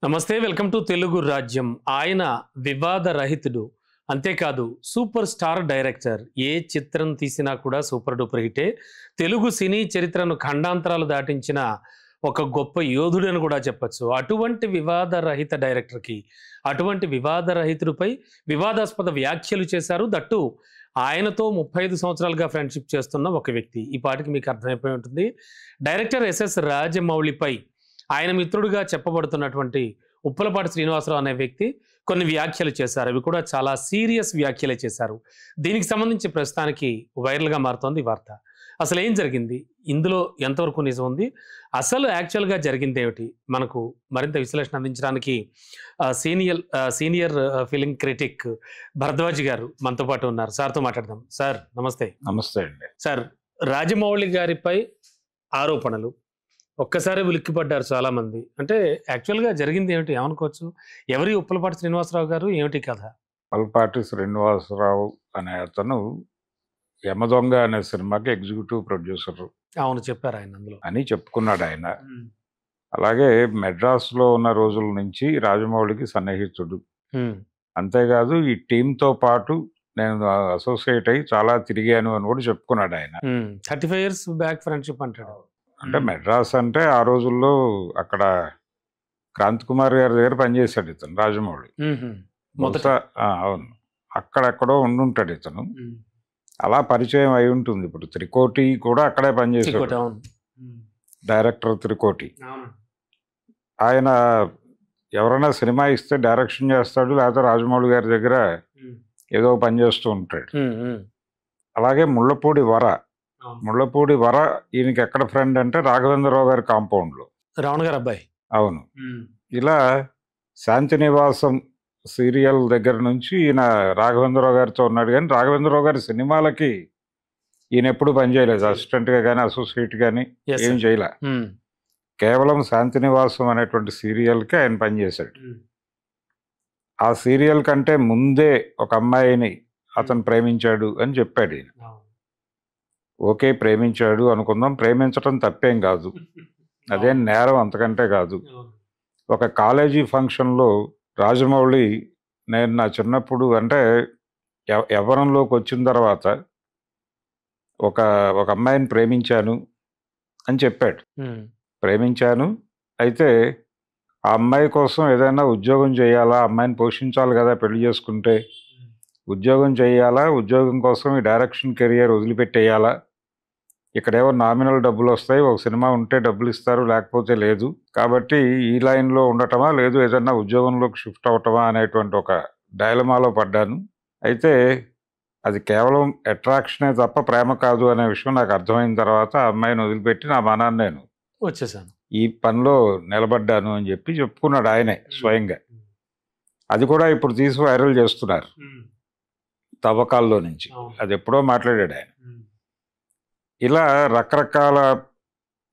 నమస్తే welcome to Telugu రాజ్యం. ఆయన వివాద రహితుడు. అంతేకాదు సూపర్ స్టార్ డైరెక్టర్. ఏ చిత్రం తీసినా కూడా సూపర్ డూపర్ హిటే. తెలుగు సినీ చరిత్రను ఖండాంతరాలు దాటించిన ఒక గొప్ప యోధుడని కూడా చెప్పొచ్చు. అటువంటి వివాద రహిత డైరెక్టర్కి, అటువంటి వివాద రహితుడిపై వివాదాస్పద వ్యాఖ్యలు చేశారు. దట్టు ఆయనతో 35 సంవత్సరాలుగా ఫ్రెండ్షిప్ చేస్తున్న ఒక వ్యక్తి. ఈ పాటికి మీకు అర్థమైపోయి ఉంటుంది. డైరెక్టర్ ఎస్ఎస్ రాజమౌళిపై ఆయన మిత్రుడిగా చెప్పబడుతున్నటువంటి ఉప్పలపాటి శ్రీనివాసరావు అనే వ్యక్తి కొన్ని వ్యాఖ్యలు చేశారు. అవి కూడా చాలా సీరియస్ వ్యాఖ్యలే చేశారు. దీనికి సంబంధించి ప్రస్తుతానికి వైరల్గా మారుతోంది ఈ వార్త. అసలు ఏం జరిగింది, ఇందులో ఎంతవరకు నిజం ఉంది, అసలు యాక్చువల్గా జరిగింది ఏమిటి, మనకు మరింత విశ్లేషణ అందించడానికి సీనియర్ ఫిలిం క్రిటిక్ భరద్వాజ్ గారు మనతో పాటు ఉన్నారు. సార్తో మాట్లాడదాం. సార్ నమస్తే. నమస్తే అండి. సార్, రాజమౌళి గారిపై ఆరోపణలు ఒక్కసారి ఉలిక్కిపడ్డారు చాలా మంది. అంటే యాక్చువల్గా జరిగింది ఏమిటి, ఏమనుకోవచ్చు? ఎవరి ఉప్పలపాటి శ్రీనివాసరావు గారు, ఏమిటి కథ? ఉప్పలపాటి శ్రీనివాసరావు అనే అతను యమదొంగ అనే సినిమాకి ఎగ్జిక్యూటివ్ ప్రొడ్యూసర్ అవును, చెప్పారు ఆయన అందులో అని చెప్పుకున్నాడు ఆయన. అలాగే మెడ్రాస్లో ఉన్న రోజుల నుంచి రాజమౌళికి సన్నిహితుడు. అంతేకాదు ఈ టీంతో పాటు నేను అసోసియేట్ అయ్యి చాలా తిరిగాను అని కూడా చెప్పుకున్నాడు ఆయన. 35 years బ్యాక్ ఫ్రెండ్షిప్ అంటాడు. అంటే మెడ్రాస్ అంటే ఆ రోజుల్లో అక్కడ క్రాంతి కుమార్ గారి దగ్గర పనిచేశాడు ఇతను రాజమౌళి. బహుశా అవును, అక్కడెక్కడో ఉండుంటాడు ఇతను. అలా పరిచయం అయి ఉంటుంది. ఇప్పుడు త్రికోటి కూడా అక్కడే పనిచేశాడు, డైరెక్టర్ త్రికోటి. ఆయన ఎవరైనా సినిమా ఇస్తే డైరెక్షన్ చేస్తాడు, లేకపోతే రాజమౌళి గారి దగ్గర ఏదో పని చేస్తూ ఉంటాడు. అలాగే ముళ్ళపూడి వర ఈయనకి ఎక్కడ ఫ్రెండ్ అంటే రాఘవేంద్రరావు గారి కాంపౌండ్లో, రావణ గారు అబ్బాయి. అవును. ఇలా శాంతినివాసం సీరియల్ దగ్గర నుంచి ఈయన రాఘవేంద్రరావు గారితో ఉన్నాడు. కానీ రాఘవేంద్రరావు గారి సినిమాలకి ఈయన ఎప్పుడు పనిచేయలేదు, అసిస్టెంట్గా కానీ అసోసియేట్ కానీ ఏం చేయలే. కేవలం శాంతినివాసం అనేటువంటి సీరియల్కి ఆయన పనిచేశాడు. ఆ సీరియల్ కంటే ముందే ఒక అమ్మాయిని అతను ప్రేమించాడు అని చెప్పాడు ఈయన. ఓకే, ప్రేమించాడు అనుకుందాం, ప్రేమించడం తప్పేం కాదు, అదేం నేరం అంతకంటే కాదు. ఒక కాలేజీ ఫంక్షన్లో రాజమౌళి, నేను నా చిన్నప్పుడు అంటే యవ్వనంలోకి వచ్చిన తర్వాత ఒక అమ్మాయిని ప్రేమించాను అని చెప్పాడు. ప్రేమించాను, అయితే ఆ అమ్మాయి కోసం ఏదైనా ఉద్యోగం చేయాలా, అమ్మాయిని పోషించాలి కదా, పెళ్లి చేసుకుంటే ఉద్యోగం చేయాలా, ఉద్యోగం కోసం ఈ డైరెక్షన్ కెరియర్ వదిలిపెట్టేయాలా, ఇక్కడేవో నామినల్ డబ్బులు వస్తాయి, ఒక సినిమా ఉంటే డబ్బులు ఇస్తారు, లేకపోతే లేదు, కాబట్టి ఈ లైన్లో ఉండటమా లేదు ఏదన్నా ఉద్యోగంలోకి షిఫ్ట్ అవటమా అనేటువంటి ఒక డైలమాలో పడ్డాను. అయితే అది కేవలం అట్రాక్షనే తప్ప ప్రేమ కాదు అనే విషయం నాకు అర్థమైన తర్వాత ఆ అమ్మాయిని వదిలిపెట్టి నా మనాన్ని నేను వచ్చేసాను, ఈ పనిలో నిలబడ్డాను అని చెప్పి చెప్పుకున్నాడు ఆయనే స్వయంగా. అది కూడా ఇప్పుడు తీసి వైరల్ చేస్తున్నారు తవ్వకాల్లో నుంచి. అది ఎప్పుడో మాట్లాడాడు ఆయన. ఇలా రకరకాల,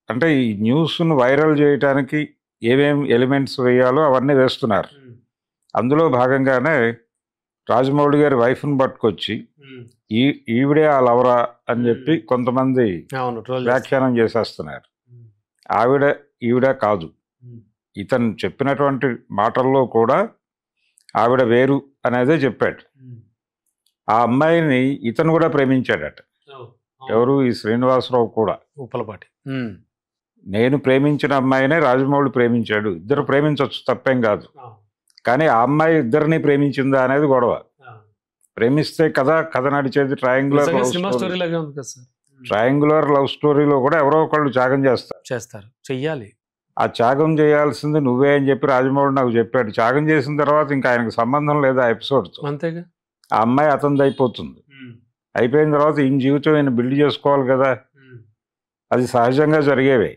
అంటే ఈ న్యూస్ను వైరల్ చేయడానికి ఏమేమి ఎలిమెంట్స్ వేయాలో అవన్నీ వేస్తున్నారు. అందులో భాగంగానే రాజమౌళి గారి వైఫ్ని పట్టుకొచ్చి ఈవిడే ఆ లవరా అని చెప్పి కొంతమంది వ్యాఖ్యానం చేసేస్తున్నారు. ఈవిడ కాదు, ఇతను చెప్పినటువంటి మాటల్లో కూడా ఆవిడ వేరు అనేదే చెప్పాడు. ఆ అమ్మాయిని ఇతను కూడా ప్రేమించాడట. ఎవరు? ఈ శ్రీనివాసరావు కూడా. ఉప్పలపాటి. నేను ప్రేమించిన అమ్మాయినే రాజమౌళి ప్రేమించాడు, ఇద్దరు ప్రేమించవచ్చు, తప్పేం కాదు. కానీ ఆ అమ్మాయి ఇద్దరిని ప్రేమించిందా అనేది గొడవ. ప్రేమిస్తే కథ నడిచేది ట్రయాంగులర్ లవ్ స్టోరీలో కూడా ఎవరో ఒకళ్ళు త్యాగం చేస్తారు, చెయ్యాలి. ఆ త్యాగం చేయాల్సింది నువ్వే అని చెప్పి రాజమౌళి నాకు చెప్పాడు. త్యాగం చేసిన తర్వాత ఇంకా ఆయనకు సంబంధం లేదు ఆ ఎపిసోడ్తో. అంతేగా, ఆ అమ్మాయి అతనిది అయిపోతుంది. అయిపోయిన తర్వాత ఈయన జీవితం ఈయన బిల్డ్ చేసుకోవాలి కదా, అది సహజంగా జరిగేవే.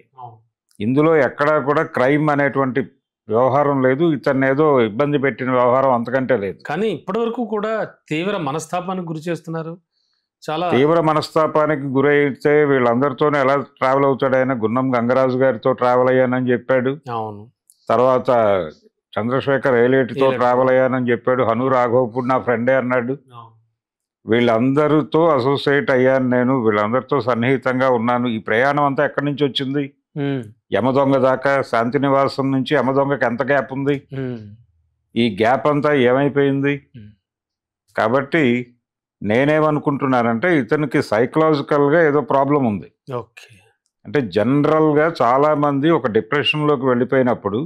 ఇందులో ఎక్కడా కూడా క్రైమ్ అనేటువంటి వ్యవహారం లేదు, ఇతన్ని ఏదో ఇబ్బంది పెట్టిన వ్యవహారం అంతకంటే లేదు. కానీ ఇప్పటి వరకు కూడా తీవ్ర మనస్తాపానికి గురి చేస్తున్నారు. చాలా తీవ్ర మనస్తాపానికి గురైతే వీళ్ళందరితోనే ఎలా ట్రావెల్ అవుతాడు ఆయన? గున్నం గంగరాజు గారితో ట్రావెల్ అయ్యానని చెప్పాడు. అవును. తర్వాత చంద్రశేఖర్ ఏలేటితో ట్రావెల్ అయ్యానని చెప్పాడు. హను రాఘవపూడి నా ఫ్రెండే అన్నాడు. వీళ్ళందరితో అసోసియేట్ అయ్యాను నేను, వీళ్ళందరితో సన్నిహితంగా ఉన్నాను. ఈ ప్రయాణం అంతా ఎక్కడి నుంచి వచ్చింది? యమదొంగ దాకా, శాంతినివాసం నుంచి యమదొంగకి ఎంత గ్యాప్ ఉంది, ఈ గ్యాప్ అంతా ఏమైపోయింది? కాబట్టి నేనేమనుకుంటున్నానంటే ఇతనికి సైకలాజికల్గా ఏదో ప్రాబ్లం ఉంది. ఓకే. అంటే జనరల్గా చాలా మంది ఒక డిప్రెషన్లోకి వెళ్ళిపోయినప్పుడు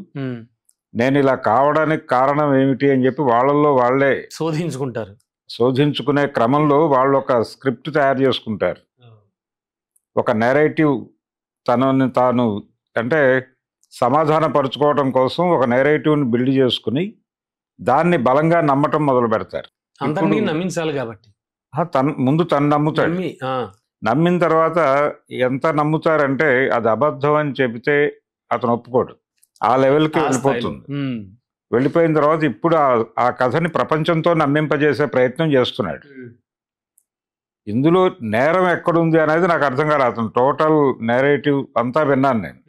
నేను ఇలా కావడానికి కారణం ఏమిటి అని చెప్పి వాళ్ళల్లో వాళ్ళే శోధించుకునే క్రమంలో వాళ్ళు ఒక స్క్రిప్ట్ తయారు చేసుకుంటారు. ఒక నెరేటివ్ తనని తాను అంటే సమాధాన పరుచుకోవడం కోసం ఒక నెరేటివ్ని బిల్డ్ చేసుకుని దాన్ని బలంగా నమ్మటం మొదలు పెడతారు. అందరినీ నమ్మించాలి కాబట్టి ముందు తను నమ్ముతాడు. నమ్మిన తర్వాత ఎంత నమ్ముతారంటే అది అబద్ధం అని చెబితే అతను ఒప్పుకోడు. ఆ లెవెల్కి వెళ్ళిపోతుంది. వెళ్ళిపోయిన తర్వాత ఇప్పుడు ఆ కథని ప్రపంచంతో నమ్మింపజేసే ప్రయత్నం చేస్తున్నాడు. ఇందులో నేరం ఎక్కడుంది అనేది నాకు అర్థం కాదు. అతను టోటల్ నేరేటివ్ అంతా విన్నాను నేను.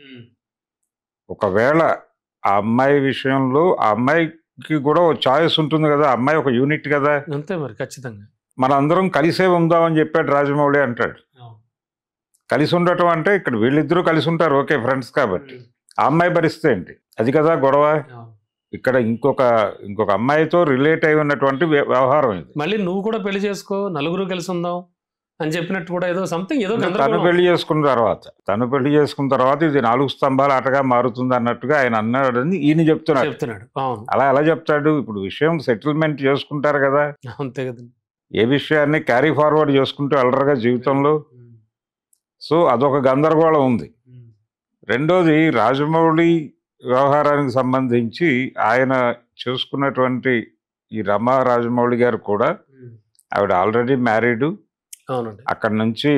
ఒకవేళ ఆ అమ్మాయి విషయంలో ఆ అమ్మాయికి కూడా ఒక చాయిస్ ఉంటుంది కదా, అమ్మాయి ఒక యూనిట్ కదా. అంతే మరి, ఖచ్చితంగా మన అందరం కలిసే ఉందామని చెప్పాడు రాజమౌళి అంటాడు. కలిసి ఉండటం అంటే ఇక్కడ వీళ్ళిద్దరూ కలిసి ఉంటారు, ఓకే ఫ్రెండ్స్ కాబట్టి. ఆ అమ్మాయి పరిస్థితి ఏంటి? అది కదా గొడవ. ఇక్కడ ఇంకొక అమ్మాయితో రిలేట్ అయి ఉన్నటువంటి వ్యవహారం ఇది. మళ్ళీ నువ్వు కూడా పెళ్లి చేసుకో, నలుగురు కలిసి ఉందాం అని చెప్పినట్టు కూడా ఏదో సంథింగ్ ఏదో తను పెళ్లి చేసుకున్న తర్వాత ఇది 4 స్తంభాల ఆటగా మారుతుంది అన్నట్టుగా ఆయన అన్నాడని ఈయన చెప్తున్నాడు. అలా ఎలా చెప్తాడు? ఇప్పుడు విషయం సెటిల్మెంట్ చేసుకుంటారు కదా, అంతే కదా. ఏ విషయాన్ని క్యారీ ఫార్వర్డ్ చేసుకుంటూ వెళ్ళరుగా జీవితంలో. సో అదొక గందరగోళం ఉంది. రెండోది రాజమౌళి వ్యవహారానికి సంబంధించి ఆయన చూసుకున్నటువంటి ఈ రమా రాజమౌళి గారు కూడా ఆవిడ ఆల్రెడీ మ్యారీడ్. అక్కడి నుంచి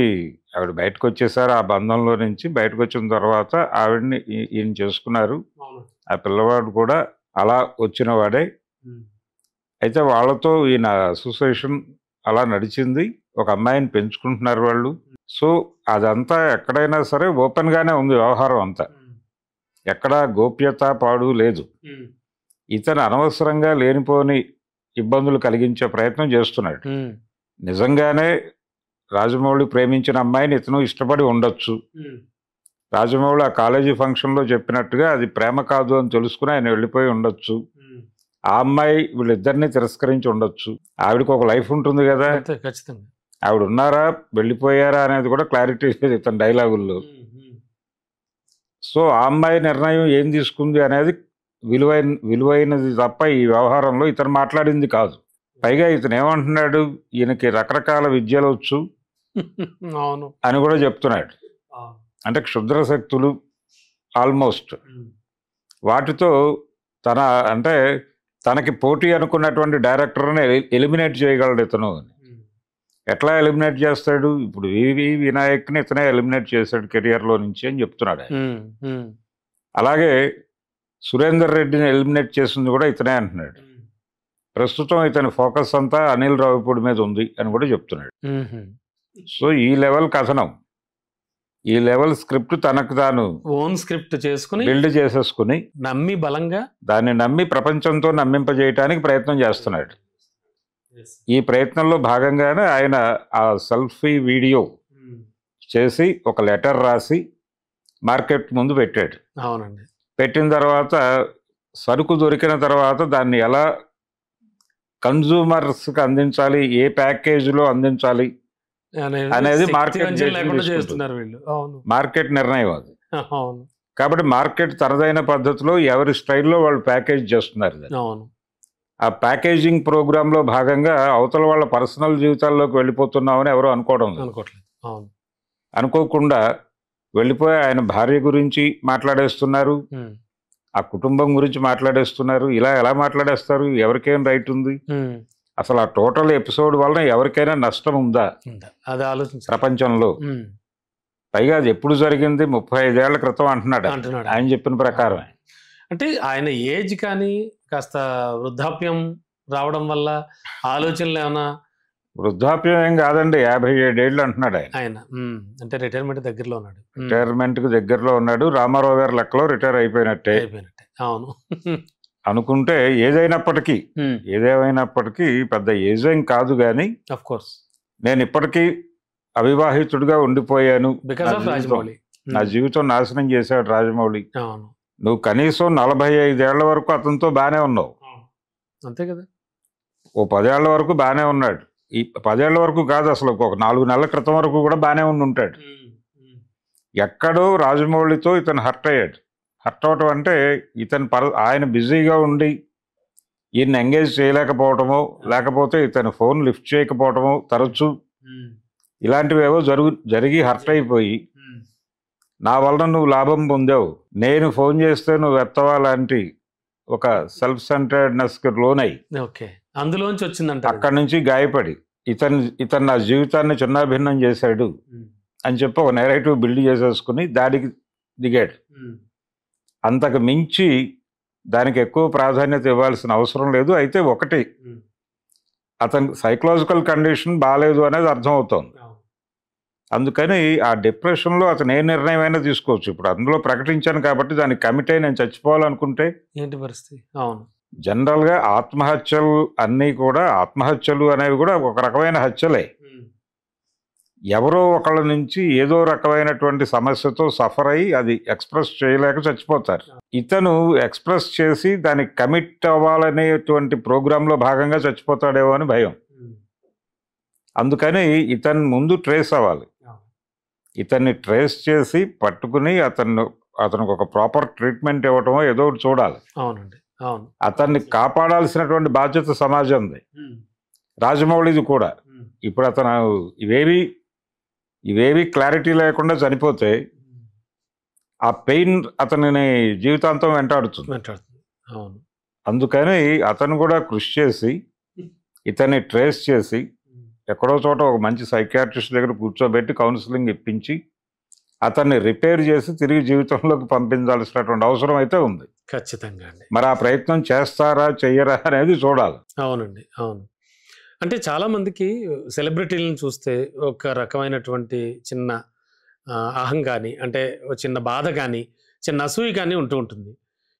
ఆవిడ బయటకు వచ్చేసారు. ఆ బంధంలో నుంచి బయటకు వచ్చిన తర్వాత ఆవిడని ఈయన చేసుకున్నారు. ఆ పిల్లవాడు కూడా అలా వచ్చిన వాడే. అయితే వాళ్ళతో ఈయన అసోసియేషన్ అలా నడిచింది. ఒక అమ్మాయిని పెంచుకుంటున్నారు వాళ్ళు. సో అదంతా ఎక్కడైనా సరే ఓపెన్ గానే ఉంది వ్యవహారం అంతా. ఎక్కడా గోప్యత పాడు లేదు. ఇతను అనవసరంగా లేనిపోని ఇబ్బందులు కలిగించే ప్రయత్నం చేస్తున్నాడు. నిజంగానే రాజమౌళి ప్రేమించిన అమ్మాయిని ఇతను ఇష్టపడి ఉండొచ్చు. రాజమౌళి ఆ కాలేజీ ఫంక్షన్లో చెప్పినట్టుగా అది ప్రేమ కాదు అని తెలుసుకుని ఆయన వెళ్ళిపోయి ఉండొచ్చు. ఆ అమ్మాయి వీళ్ళిద్దరిని తిరస్కరించి ఉండొచ్చు. ఆవిడకి ఒక లైఫ్ ఉంటుంది కదా. ఖచ్చితంగా ఆవిడ ఉన్నారా వెళ్ళిపోయారా అనేది కూడా క్లారిటీ లేదు ఇతని డైలాగుల్లో. సో ఆ అమ్మాయి నిర్ణయం ఏం తీసుకుంది అనేది విలువైనది తప్ప ఈ వ్యవహారంలో ఇతను మాట్లాడింది కాదు. పైగా ఇతను ఏమంటున్నాడు, ఈయనకి రకరకాల విద్యలు వచ్చు అని కూడా చెప్తున్నాడు. అంటే క్షుద్ర శక్తులు ఆల్మోస్ట్ వాటితో అంటే తనకి పోటీ అనుకున్నటువంటి డైరెక్టర్ని ఎలిమినేట్ చేయగలడు ఇతను. ఎట్లా ఎలిమినేట్ చేస్తాడు? ఇప్పుడు వినాయక్ని ఇతనే ఎలిమినేట్ చేశాడు కెరియర్లో నుంచి అని చెప్తున్నాడు. అలాగే సురేందర్ రెడ్డిని ఎలిమినేట్ చేసింది కూడా ఇతనే అంటున్నాడు. ప్రస్తుతం ఇతని ఫోకస్ అంతా అనిల్ రావిపూడి మీద ఉంది అని కూడా చెప్తున్నాడు. సో ఈ లెవెల్ కథనం, ఈ లెవెల్ స్క్రిప్ట్ తనకు తాను ఓన్ స్క్రిప్ట్ చేసుకుని బిల్డ్ చేసేసుకుని నమ్మి బలంగా దాన్ని నమ్మి ప్రపంచంతో నమ్మింపజేయటానికి ప్రయత్నం చేస్తున్నాడు. ఈ ప్రయత్నంలో భాగంగానే ఆయన ఆ సెల్ఫీ వీడియో చేసి ఒక లెటర్ రాసి మార్కెట్ ముందు పెట్టాడు. అవునండి. పెట్టిన తర్వాత సరుకు దొరికిన తర్వాత దాన్ని ఎలా కన్జ్యూమర్స్కి అందించాలి, ఏ ప్యాకేజీలో అందించాలి అనేది మార్కెట్ నిర్ణయం అది. కాబట్టి మార్కెట్ తనదైన పద్ధతిలో ఎవరి స్టైల్లో వాళ్ళు ప్యాకేజ్ చేస్తున్నారు. ఆ ప్యాకేజింగ్ ప్రోగ్రాంలో భాగంగా అవతల వాళ్ళ పర్సనల్ జీవితాల్లోకి వెళ్ళిపోతున్నామని ఎవరు అనుకోకుండా వెళ్ళిపోయి ఆయన భార్య గురించి మాట్లాడేస్తున్నారు, ఆ కుటుంబం గురించి మాట్లాడేస్తున్నారు. ఇలా ఎలా మాట్లాడేస్తారు? ఎవరికైనా రైట్ ఉంది? అసలు ఆ టోటల్ ఎపిసోడ్ వలన ఎవరికైనా నష్టం ఉందా అది ఆలోచించ ప్రపంచంలో? పైగా అది ఎప్పుడు జరిగింది? 35 ఏళ్ల క్రితం అంటున్నాడు ఆయన చెప్పిన ప్రకారం. అంటే ఆయన ఏజ్ కానీ కాస్త వృద్ధాప్యం రావడం వల్ల ఆలోచనలు ఏమైనా? వృద్ధాప్యం ఏం కాదండి, 57 ఏళ్ళు అంటున్నాడు ఆయన. అంటే రిటైర్మెంట్ దగ్గరలో ఉన్నాడు. రిటైర్మెంట్కి దగ్గరలో ఉన్నాడు. రామారావు గారి లెక్కలో రిటైర్ అయిపోయినట్టే. అవును అనుకుంటే ఏదేమైనప్పటికీ పెద్ద ఏజ్ ఏం కాదు. కానీ ఆఫ్ కోర్స్ నేను ఇప్పటికీ అవివాహితుడిగా ఉండిపోయాను. నా జీవితం నాశనం చేశాడు రాజమౌళి, అవును నువ్వు కనీసం 45 ఏళ్ల వరకు అతనితో బాగానే ఉన్నావు, అంతే కదా. ఓ 10 ఏళ్ల వరకు బాగానే ఉన్నాడు. ఈ 10 ఏళ్ల వరకు కాదు, అసలు ఒక 4 నెలల క్రితం వరకు కూడా బాగానే ఉండి ఉంటాడు. ఎక్కడో రాజమౌళితో ఇతను హర్ట్ అయ్యాడు. హర్ట్ అవటం అంటే ఇతను ఆయన బిజీగా ఉండి ఈయన ఎంగేజ్ చేయలేకపోవటమో, లేకపోతే ఇతను ఫోన్ లిఫ్ట్ చేయకపోవటమో తరచు ఇలాంటివి ఏవో జరిగి హర్ట్ అయిపోయి, నా వలన నువ్వు లాభం పొందావు, నేను ఫోన్ చేస్తే నువ్వు ఎత్తవా లాంటి ఒక సెల్ఫ్ సెంటర్డ్నెస్కి లోనై ఓకే అందులోంచి వచ్చిందంట. అక్కడి నుంచి గాయపడి ఇతను నా జీవితాన్ని చిన్నాభిన్నం చేశాడు అని చెప్పి ఒక నెరేటివ్ బిల్డ్ చేసేసుకుని దానికి దిగాడు. అంతకు మించి దానికి ఎక్కువ ప్రాధాన్యత ఇవ్వాల్సిన అవసరం లేదు. అయితే ఒకటి, అతని సైకలాజికల్ కండిషన్ బాగాలేదు అనేది అర్థమవుతోంది. అందుకని ఆ డిప్రెషన్లో అతను ఏ నిర్ణయం అయినా తీసుకోవచ్చు. ఇప్పుడు అందులో ప్రకటించాను కాబట్టి దానికి కమిట్ అయి నేను చచ్చిపోవాలనుకుంటే ఏంటి పరిస్థితి? అవును జనరల్గా ఆత్మహత్యలు అన్నీ కూడా, ఆత్మహత్యలు అనేవి కూడా ఒక రకమైన హత్యలే. ఎవరో ఒకళ్ళ నుంచి ఏదో రకమైనటువంటి సమస్యతో సఫర్ అయ్యి అది ఎక్స్ప్రెస్ చేయలేక చచ్చిపోతారు. ఇతను ఎక్స్ప్రెస్ చేసి దానికి కమిట్ అవ్వాలనేటువంటి ప్రోగ్రాంలో భాగంగా చచ్చిపోతాడేమో అని భయం. అందుకని ఇతను ముందు ట్రేస్ అవ్వాలి. ఇతన్ని ట్రేస్ చేసి పట్టుకుని అతనికి ఒక ప్రాపర్ ట్రీట్మెంట్ ఇవ్వటమో ఏదో ఒకటి చూడాలి. అవునండి అవును. అతన్ని కాపాడాల్సినటువంటి బాధ్యత సమాజంది, రాజమౌళిది కూడా. ఇప్పుడు అతను ఇవేవి క్లారిటీ లేకుండా చనిపోతే ఆ పెయిన్ అతనిని జీవితాంతం వెంటాడుతుంది. అవును. అందుకని అతను కూడా కృషి చేసి ఇతన్ని ట్రేస్ చేసి ఎక్కడో చోట ఒక మంచి సైకియాట్రిస్ట్ దగ్గర కూర్చోబెట్టి కౌన్సిలింగ్ ఇప్పించి అతన్ని రిపేర్ చేసి తిరిగి జీవితంలోకి పంపించాల్సినటువంటి అవసరం అయితే ఉంది. ఖచ్చితంగా అండి. మరి ఆ ప్రయత్నం చేస్తారా చెయ్యరా అనేది చూడాలి. అవునండి అవును. అంటే చాలామందికి సెలబ్రిటీలను చూస్తే ఒక రకమైనటువంటి చిన్న అహం కానీ, అంటే చిన్న బాధ కానీ, చిన్న అసూయ కానీ ఉంటుంది.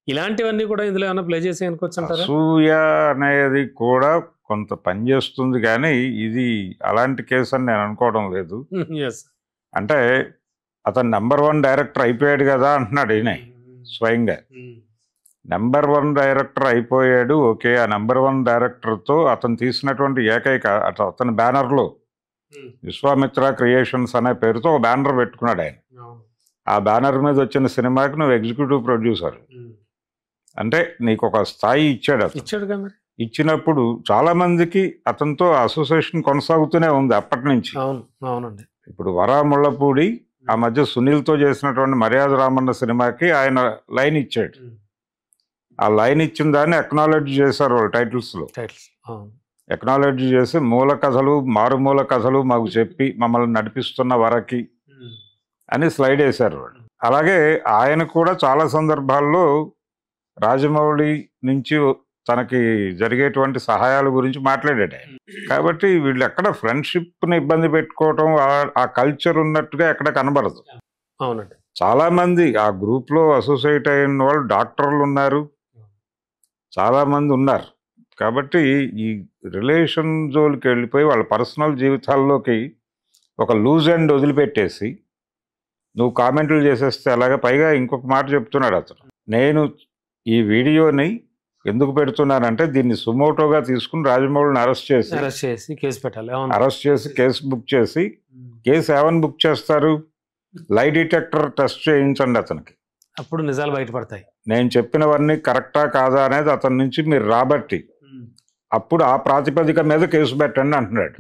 ఇలాంటివన్నీ కూడా ఇందులో ఏమైనా ప్లే చేసి అనుకోవచ్చు అంటారా? అసూయ అనేది కూడా కొంత పనిచేస్తుంది, కానీ ఇది అలాంటి కేసు అని నేను అనుకోవడం లేదు. అంటే అతను #1 డైరెక్టర్ అయిపోయాడు కదా అంటున్నాడు ఈయన స్వయంగా. #1 డైరెక్టర్ అయిపోయాడు, ఓకే. ఆ #1 డైరెక్టర్తో అతను తీసినటువంటి ఏకైక అతని బ్యానర్లో విశ్వామిత్ర క్రియేషన్స్ అనే పేరుతో ఒక బ్యానర్ పెట్టుకున్నాడు ఆయన. ఆ బ్యానర్ మీద వచ్చిన సినిమాకి నువ్వు ఎగ్జిక్యూటివ్ ప్రొడ్యూసర్ అంటే నీకు ఒక స్థాయి ఇచ్చాడు. ఇచ్చినప్పుడు చాలా మందికి అతనితో అసోసియేషన్ కొనసాగుతూనే ఉంది అప్పటి నుంచి. అవునండి. ఇప్పుడు వరా ముళ్ళపూడి ఆ మధ్య సునీల్తో చేసినటువంటి మర్యాద రామన్న సినిమాకి ఆయన లైన్ ఇచ్చాడు. ఆ లైన్ ఇచ్చిన దాన్ని అక్నాలెడ్జ్ చేశారు వాళ్ళు టైటిల్స్లో. అక్నాలెడ్జ్ చేసి మూల కథలు, మారుమూల కథలు మాకు చెప్పి మమ్మల్ని నడిపిస్తున్న వరకి అని స్లైడ్ వేశారు వాళ్ళు. అలాగే ఆయన కూడా చాలా సందర్భాల్లో రాజమౌళి నుంచి తనకి జరిగేటువంటి సహాయాల గురించి మాట్లాడాడు ఆయన. కాబట్టి వీళ్ళు ఎక్కడ ఫ్రెండ్షిప్ని ఇబ్బంది పెట్టుకోవటం, ఆ కల్చర్ ఉన్నట్టుగా ఎక్కడ కనబడదు. అవునండి. చాలా మంది ఆ గ్రూప్లో అసోసియేట్ అయిన వాళ్ళు డాక్టర్లు ఉన్నారు, చాలా మంది ఉన్నారు. కాబట్టి ఈ రిలేషన్ జోలికి వెళ్ళిపోయి వాళ్ళ పర్సనల్ జీవితాల్లోకి ఒక లూజ్ ఎండ్ వదిలిపెట్టేసి నువ్వు కామెంట్లు చేసేస్తే అలాగే. పైగా ఇంకొక మాట చెప్తున్నాడు అతను, నేను ఈ వీడియోని ఎందుకు పెడుతున్నానంటే దీన్ని సుమోటోగా తీసుకుని రాజమౌళిని అరెస్ట్ చేసి కేసు పెట్టాలి. అరెస్ట్ చేసి కేసు బుక్ చేసి, కేసు ఏమని బుక్ చేస్తారు, లై డిటెక్టర్ టెస్ట్ చేయించండి అతనికి, అప్పుడు నిజాలు బయటపడతాయి. నేను చెప్పినవన్నీ కరెక్టా కాదా అనేది అతని నుంచి మీరు రాబట్టి అప్పుడు ఆ ప్రాతిపదిక మీద కేసు పెట్టండి అంటున్నాడు.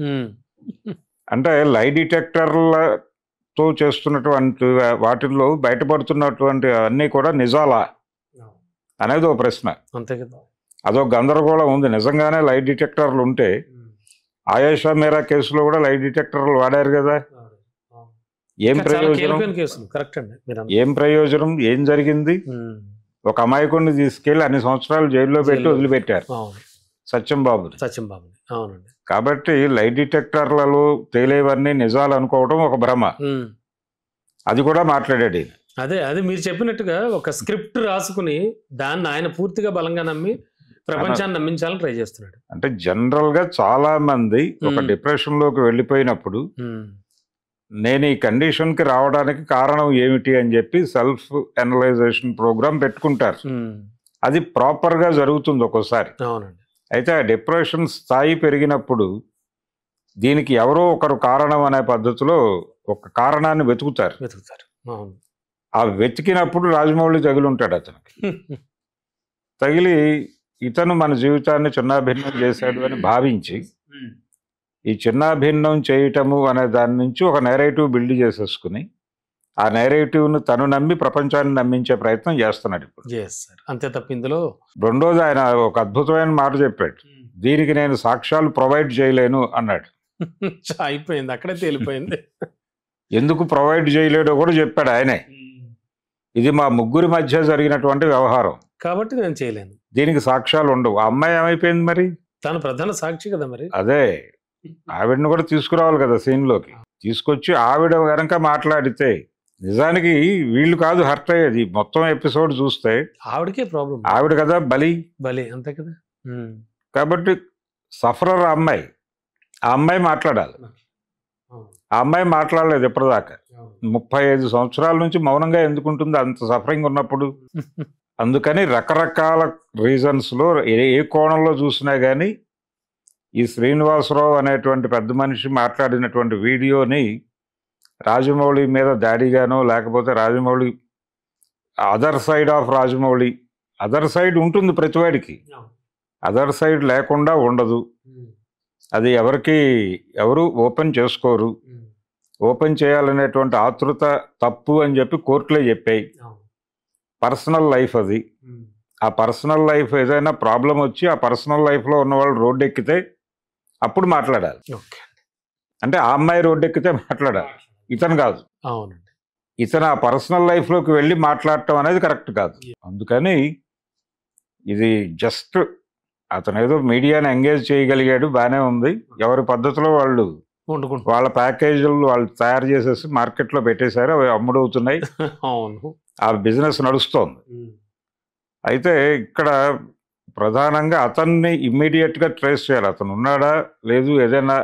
అంటే లై డిటెక్టర్లతో చేస్తున్నటువంటి వాటిల్లో బయటపడుతున్నటువంటి అన్నీ కూడా నిజాలా అనేది ఒక ప్రశ్న. అంతే కదా. అదో గందరగోళం ఉంది. నిజంగానే లై డిటెక్టర్లు ఉంటే ఆయేషా మీరా కేసులో కూడా లై డిటెక్టర్లు వాడారు కదా. ఏం ప్రయోజనం, ఏం జరిగింది? ఒక అమాయకుడిని తీసుకెళ్లి అన్ని సంవత్సరాలు జైల్లో పెట్టి వదిలిపెట్టారు సత్యం బాబు. అవునండి. కాబట్టి లై డిటెక్టర్లలో తేలేవన్నీ నిజాలు అనుకోవడం ఒక భ్రమ. అది కూడా మాట్లాడాడు. అదే మీరు చెప్పినట్టుగా ఒక స్క్రిప్ట్ రాసుకుని దాన్ని ఆయన పూర్తిగా బలంగా నమ్మి ప్రపంచాన్ని నమ్మించాలని ట్రై చేస్తున్నాడు. అంటే జనరల్ గా చాలా మంది ఒక డిప్రెషన్ లోకి వెళ్ళిపోయినప్పుడు నేను ఈ కండిషన్కి రావడానికి కారణం ఏమిటి అని చెప్పి సెల్ఫ్ అనలైజేషన్ ప్రోగ్రామ్ పెట్టుకుంటారు. అది ప్రాపర్గా జరుగుతుంది ఒక్కోసారి. అవునండి. అయితే ఆ డిప్రెషన్ స్థాయి పెరిగినప్పుడు దీనికి ఎవరో ఒకరు కారణం అనే పద్ధతిలో ఒక కారణాన్ని వెతుకుతారు. అవును. ఆ వెతికినప్పుడు రాజమౌళి తగిలుంటాడు అతనికి. తగిలి ఇతను మన జీవితాన్ని చిన్నాభిన్నం చేశాడు అని భావించి ఈ చిన్నాభిన్నం చేయటము అనే దాని నుంచి ఒక నెరేటివ్ బిల్డ్ చేసేసుకుని ఆ నెరేటివ్ను తను నమ్మి ప్రపంచాన్ని నమ్మించే ప్రయత్నం చేస్తున్నాడు ఇప్పుడు. అంతే తప్ప ఇందులో రెండోది ఆయన ఒక అద్భుతమైన మాట చెప్పాడు, దీనికి నేను సాక్ష్యాలు ప్రొవైడ్ చేయలేను అన్నాడు. అయిపోయింది, అక్కడే తేలిపోయింది. ఎందుకు ప్రొవైడ్ చేయలేడో కూడా చెప్పాడు ఆయనే. ఇది మా ముగ్గురి మధ్య జరిగినటువంటి వ్యవహారం కాబట్టి నేను చేయలేను, దీనికి సాక్ష్యాలు ఉండవు. ఆ అమ్మాయి ఏమైపోయింది మరి? తను ప్రధాన సాక్షి కదా మరి. అదే, ఆవిడని కూడా తీసుకురావాలి కదా సీన్లోకి. తీసుకొచ్చి ఆవిడ వెనక మాట్లాడితే నిజానికి వీళ్ళు కాదు హర్ట్ అయ్యేది. మొత్తం ఎపిసోడ్ చూస్తే ఆవిడకే ప్రాబ్లం, ఆవిడ కదా బలి. అంతే కదా. కాబట్టి సఫరర్ ఆ అమ్మాయి మాట్లాడాలి. ఆ అమ్మాయి మాట్లాడలేదు ఇప్పటిదాకా. 35 సంవత్సరాల నుంచి మౌనంగా ఎందుకుంటుంది అంత సఫరింగ్ ఉన్నప్పుడు? అందుకని రకరకాల రీజన్స్లో ఏ కోణంలో చూసినా కానీ ఈ శ్రీనివాసరావు అనేటువంటి పెద్ద మనిషి మాట్లాడినటువంటి వీడియోని రాజమౌళి మీద దాడిగానో, లేకపోతే Rajamouli other side of Rajamouli, other side ఉంటుంది ప్రతివాడికి, అదర్ సైడ్ లేకుండా ఉండదు. అది ఎవరు ఓపెన్ చేసుకోరు. ఓపెన్ చేయాలనేటువంటి ఆతృత తప్పు అని చెప్పి కోర్టులో చెప్పాయి. పర్సనల్ లైఫ్ అది. ఆ పర్సనల్ లైఫ్ ఏదైనా ప్రాబ్లం వచ్చి ఆ పర్సనల్ లైఫ్లో ఉన్న వాళ్ళు రోడ్డు ఎక్కితే అప్పుడు మాట్లాడాలి. అంటే ఆ అమ్మాయి రోడ్డు ఎక్కితే మాట్లాడాలి, ఇతను కాదు. అవునండి. ఇతను ఆ పర్సనల్ లైఫ్లోకి వెళ్ళి మాట్లాడటం అనేది కరెక్ట్ కాదు. అందుకని ఇది జస్ట్ అతను ఏదో మీడియాని ఎంగేజ్ చేయగలిగాడు, బాగానే ఉంది. ఎవరి పద్ధతిలో వాళ్ళు వాళ్ళ ప్యాకేజీలు వాళ్ళు తయారు చేసేసి మార్కెట్లో పెట్టేశారు, అవి అమ్ముడవుతున్నాయి. అవును, ఆ బిజినెస్ నడుస్తోంది. అయితే ఇక్కడ ప్రధానంగా అతన్ని ఇమ్మీడియట్గా ట్రేస్ చేయాలి. అతను ఉన్నాడా లేదు, ఏదైనా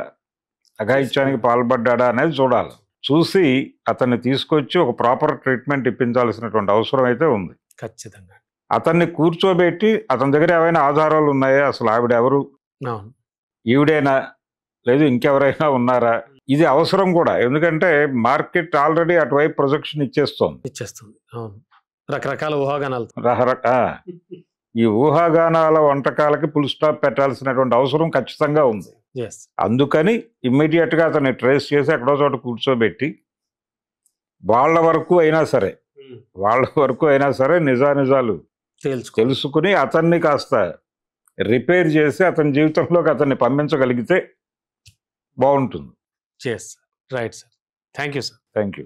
అఘాయిత్యానికి పాల్పడ్డా అనేది చూడాలి. చూసి అతన్ని తీసుకొచ్చి ఒక ప్రాపర్ ట్రీట్మెంట్ ఇప్పించాల్సినటువంటి అవసరం అయితే ఉంది. ఖచ్చితంగా. అతన్ని కూర్చోబెట్టి అతని దగ్గర ఏమైనా ఆధారాలు ఉన్నాయా, అసలు ఆవిడ ఎవరు, ఈవిడేనా లేదు ఇంకెవరైనా ఉన్నారా, ఇది అవసరం కూడా. ఎందుకంటే మార్కెట్ ఆల్రెడీ అటువైపు ప్రొజెక్షన్ ఇచ్చేస్తుంది. అవును, రకరకాల ఊహాగానాలు. ఈ ఊహాగానాల వంటకాలకి ఫుల్ స్టాప్ పెట్టాల్సినటువంటి అవసరం ఖచ్చితంగా ఉంది. అందుకని ఇమ్మీడియట్గా అతన్ని ట్రేస్ చేసి ఎక్కడో చోట కూర్చోబెట్టి వాళ్ళ వరకు అయినా సరే నిజాలు తెలుసుకుని అతన్ని కాస్త రిపేర్ చేసి అతని జీవితంలోకి అతన్ని పంపించగలిగితే బాగుంటుంది. Right sir, thank you sir. Thank you.